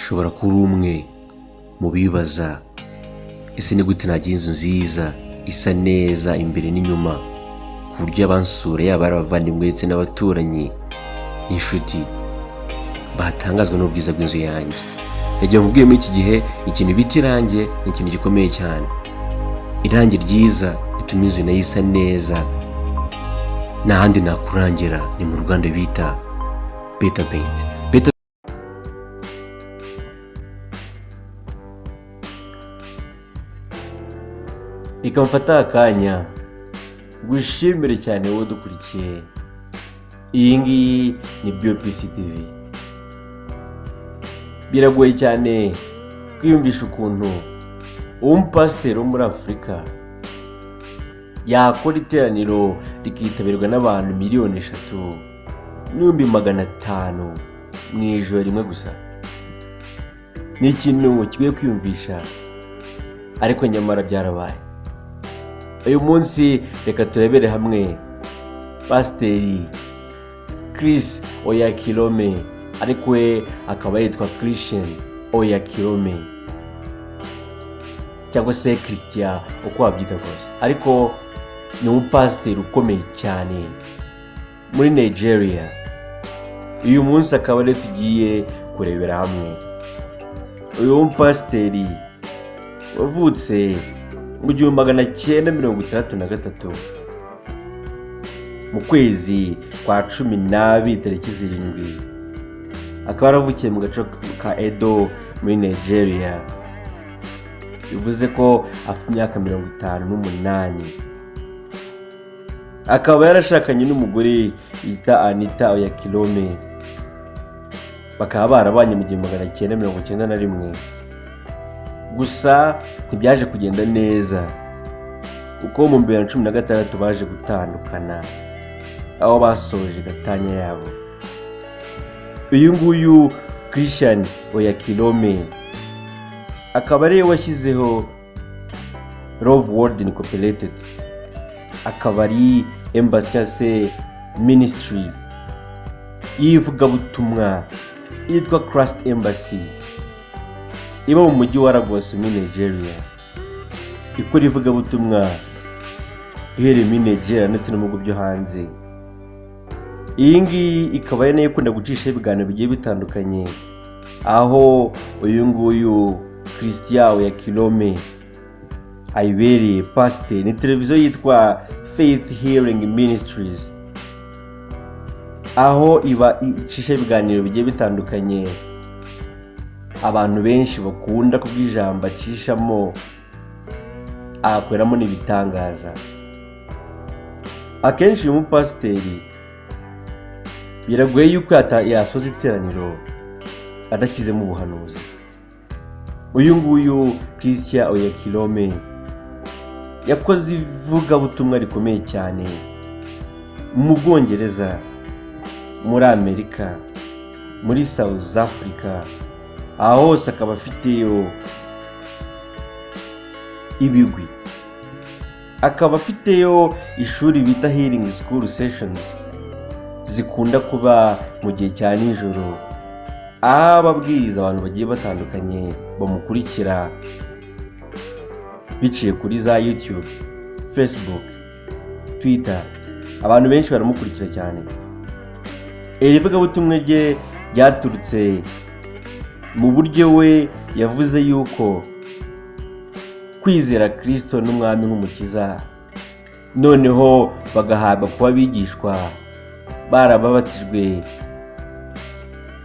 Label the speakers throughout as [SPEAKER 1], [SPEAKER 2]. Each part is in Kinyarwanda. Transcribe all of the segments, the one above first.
[SPEAKER 1] ushobora kuba umwe mu bibaza ese ni gute nagira inzu nziza isa neza imbere n'inyuma ku buryo abansura yaba ari abavandimwe ndetse n'abaturanyi n'inshuti batangazwa n'ubwiza bw'inzu yanjye. Nagiye nkubwiye muri iki gihe ikintu bita irangi ni ikintu gikomeye cyane. Irangi ryiza rituma inzu nayo isa neza, nta handi nakurangira ni mu Rwanda bita beta paint. Reka mfata akanya gushimire cyane wowe dukurikiye. Iyi ngiyi ni BioPC TV. Biragoye cyane kwiyumvisha ukuntu umupasiteri wo muri Afurika yakora iteraniro rikitabirwa n'abantu 3,500,000 mu ijoro rimwe gusa. Ni ikintu kigoye kwiyumvisha, ariko nyamara byarabaye. Uyu munsi reka turebere hamwe Pasiteri Chris Oyakhilome, ariko we akaba yitwa Christian Oyakhilome cyangwa se Christian uko wabyita kose, ariko ni umupasiteri ukomeye cyane muri Nigeria. Uyu munsi akaba rero tugiye kurebera hamwe uyu mupasiteri wavutse mu 1963 mu kwezi kwa 12 tariki 7. Akaba yaravukiye mu gace ka Edo muri Nigeria. Bivuze ko afite imyaka 58. Akaba yarashakanye n'umugore yita Anita Oyakhilome. Bakaba barabanye mu 1991. Gusa ntibyaje kugenda neza kuko mu 2016 baje gutandukana, aho basoje gatanya yabo. Uyu nguyu Christian Oyakhilome akaba ari washyizeho Love World Incorporated, akaba ari embassy cyangwa se ministry y'ivugabutumwa yitwa Christ Embassy, iba mu mujyi wa Lagos muri Nigeria. Ikora ivugabutumwa ihereye muri Nigeria ndetse no mu bihugu byo hanze. Iyi ngiyi ikaba ari nayo ikunda gucisha ibiganiro bigiye bitandukanye, aho uyu nguyu Christian Oyakhilome ayibereye pasiteri. Ni televiziyo yitwa Faith Healing Ministries, aho iba icisha ibiganiro bigiye bitandukanye abantu benshi bakunda kubw'ijambo acishamo, akoramo n'ibitangaza. Akenshi uyu mupasiteri biragoye yuko yasoza iteraniro adashyizemo ubuhanuzi. Uyu nguyu Christian Oyakhilome yakoze ivugabutumwa rikomeye cyane mu Bwongereza, muri Amerika, muri South Africa, aho hose akaba afiteyo ibigwi. Akaba afiteyo ishuri bita Healing School Sessions zikunda kuba mu gihe cya nijoro, aho ababwiriza abantu bagiye batandukanye bamukurikira biciye kuri za YouTube, Facebook, Twitter. Abantu benshi baramukurikira cyane. Iri vugabutumwa rye ryaturutse mu buryo we yavuze yuko kwizera Kristo n'umwami nk'umukiza, noneho bagahabwa kuba bigishwa barababatijwe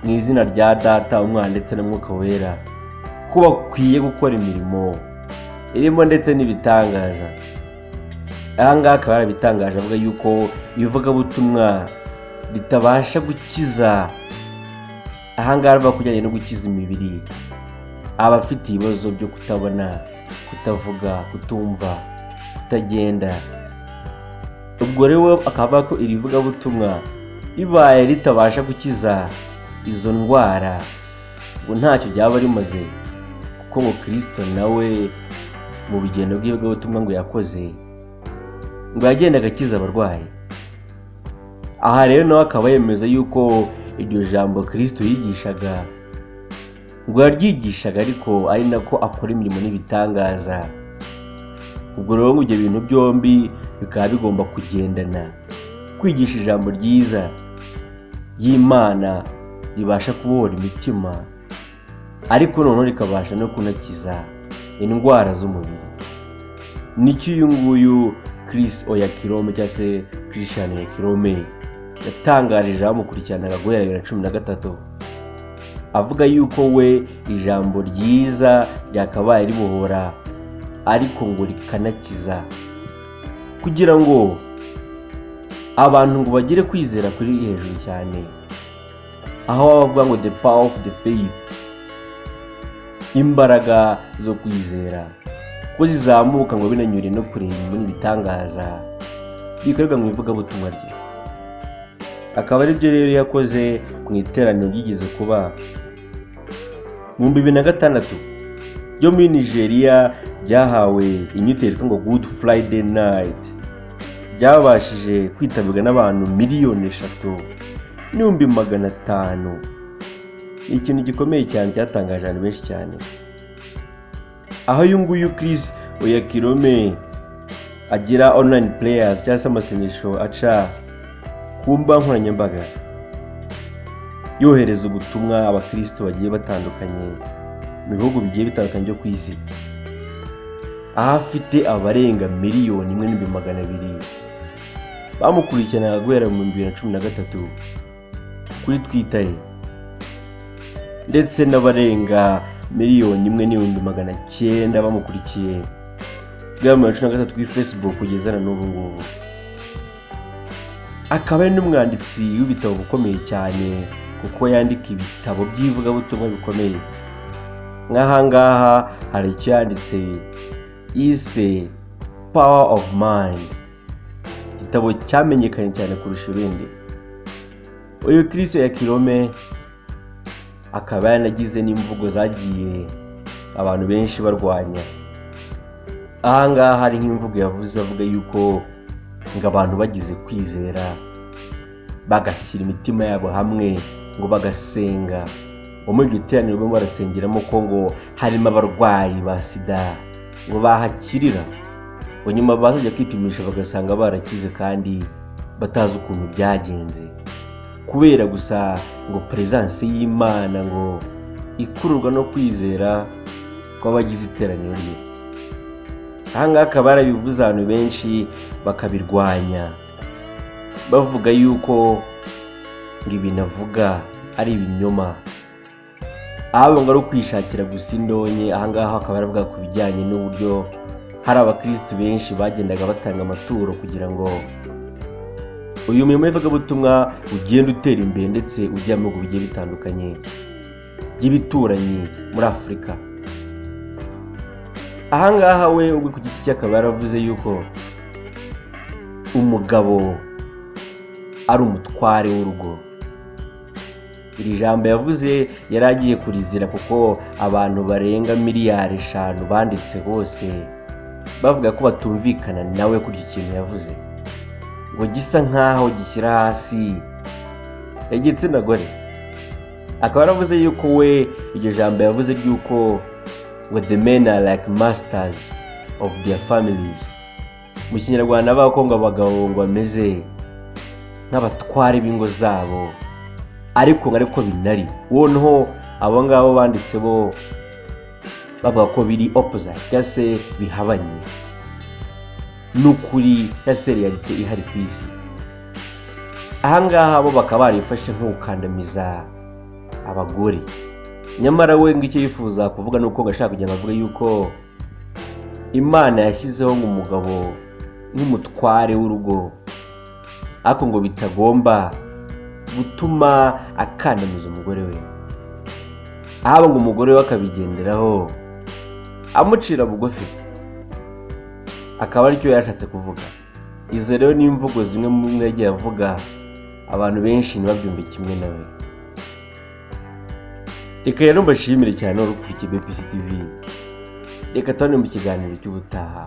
[SPEAKER 1] mu izina rya Data, Umwana ndetse na Mwuka Wera, ko bakwiye gukora imirimo irimo ndetse n'ibitangaza. Aha ngaha akaba yarabitangaje avuga yuko ivugabutumwa ritabasha gukiza. Aha ngaha bavuga kujyanye no gukiza imibiri, abafite ibibazo byo kutabona, kutavuga, kutumva, kutagenda. Ubwo rero akavuga ko iri vugabutumwa ribaye ritabasha gukiza izo ndwara, ngo ntacyo byaba rimaze, kuko ngo Kristo nawe mu bigendo bw'ivugabutumwa ngo yakoze, ngo yagenda agakiza abarwayi. Aha rero nawe akaba yemeza yuko iryo jambo Kristo yigishaga ngo yaryigishaga ariko ari nako akora imirimo n'ibitangaza. Ubwo rero ngo ibyo bintu byombi bikaba bigomba kugendana. Kwigisha ijambo ryiza y'Imana ribasha kubohora imitima, ariko noneho rikabasha no kunakiza indwara z'umubiri. Nicyo uyu nguyu Chris Oyakhilome cyangwa se Christian Oyakhilome yatangarije abamukurikiranaga guhera 2013, avuga yuko we ijambo ryiza ryakabaye ribohora ariko ngo rikanakiza, kugira ngo abantu ngo bagire kwizera kuri hejuru cyane, aho bavuga ngo the power of the faith, imbaraga zo kwizera ko zizamuka ngo binanyure no kureba ibintu n'ibitangaza bikorerwa mu ivugabutumwa rye. Akaba ari byo rero yakoze mu iteraniro ryigeze kuba mu 2006 ryo muri Nigeria ryahawe inyito yitwa ngo Good Friday Night, byabashije kwitabirwa n'abantu 3,500,000. Ikintu gikomeye cyane cyatangaje abantu benshi cyane, aho uyu nguyu Chris Oyakhilome agira online prayers cyangwa se amasengesho aca ku mbuga nkoranyambaga, yohereza ubutumwa abakristo bagiye batandukanye mu bihugu bigiye bitandukanye byo ku isi, aho afite abarenga 1,200,000 bamukurikiranaga guhera mu 2013 kuri Twitter ye, ndetse n'abarenga 1,900,000 bamukurikiye guhera mu 2013 kuri Facebook kugeza na n'ubu ngubu. Akaba ari n'umwanditsi w'ibitabo bukomeye cyane kuko yandika ibitabo by'ivugabutumwa bikomeye. Nk'ahangaha hari icyo yanditse ise Power of Mind, igitabo cyamenyekanye cyane kurusha ibindi. Uyu Chris Oyakhilome akaba yanagize n'imvugo zagiye abantu benshi barwanya. Ahangaha hari nk'imvugo yavuze avuga yuko ngo abantu bagize kwizera bagashyira imitima yabo hamwe ngo bagasenga, ngo muri iryo teraniro barimo barasengeramo ko ngo harimo abarwayi ba sida ngo bahakirira, ngo nyuma bazajya kwipimisha bagasanga barakize kandi batazi ukuntu byagenze, kubera gusa ngo presence y'Imana ngo ikururwa no kwizera kw'abagize iteraniro rye. Ahangaha akaba yarabivuze abantu benshi bakabirwanya bavuga yuko ngo ibintu avuga ari ibinyoma, ahubwo ngo ari ukwishakira gusa indonke. Ahangaha akaba aravuga ku bijyanye n'uburyo hari abakristo benshi bagendaga batanga amaturo kugira ngo uyu murimo w'ivugabutumwa ugenda utera imbere ndetse ujya mu bihugu bigiye bitandukanye by'ibituranyi muri Afurika. Ahangaha we ubwo ku giti cye akaba yaravuze yuko umugabo ari umutware w'urugo. Iri jambo yavuze yari agiye kurizira kuko abantu barenga 5,000,000 banditse bose bavuga ko batumvikana nawe kuri iki kintu yavuze, ngo gisa nkaho gishyira hasi igitsina gore. Akaba yaravuze yuko we iryo jambo yavuze ryuko ngo the men are like masters of their families. Mu Kinyarwanda bako ngo abagabo ngo bameze nk'abatware b'ingo zabo, ariko binari woneho abo ngabo banditse bo bavuga ko biri opposite cyangwa se bihabanye n'ukuri ya realite ihari ku isi. Ahangaha bo bakaba barifashe nk'ukandamiza abagore, nyamara we ngicyo yifuza kuvuga nuko gashaka kujya bavuga yuko Imana yashyizeho umugabo nk'umutware w'urugo, ariko ngo bitagomba gutuma akandamiza umugore we, ahaba ngo umugore we akabigenderaho amucira bugufi. Akaba aricyo yashatse kuvuga. Izo rero ni imvugo zimwe mu mwe yagiye avuga abantu benshi ntibabyumve kimwe nawe. Reka rero mbashimire cyane urukurikiye BPC TV. Reka tubane mu kiganiro cy'ubutaha.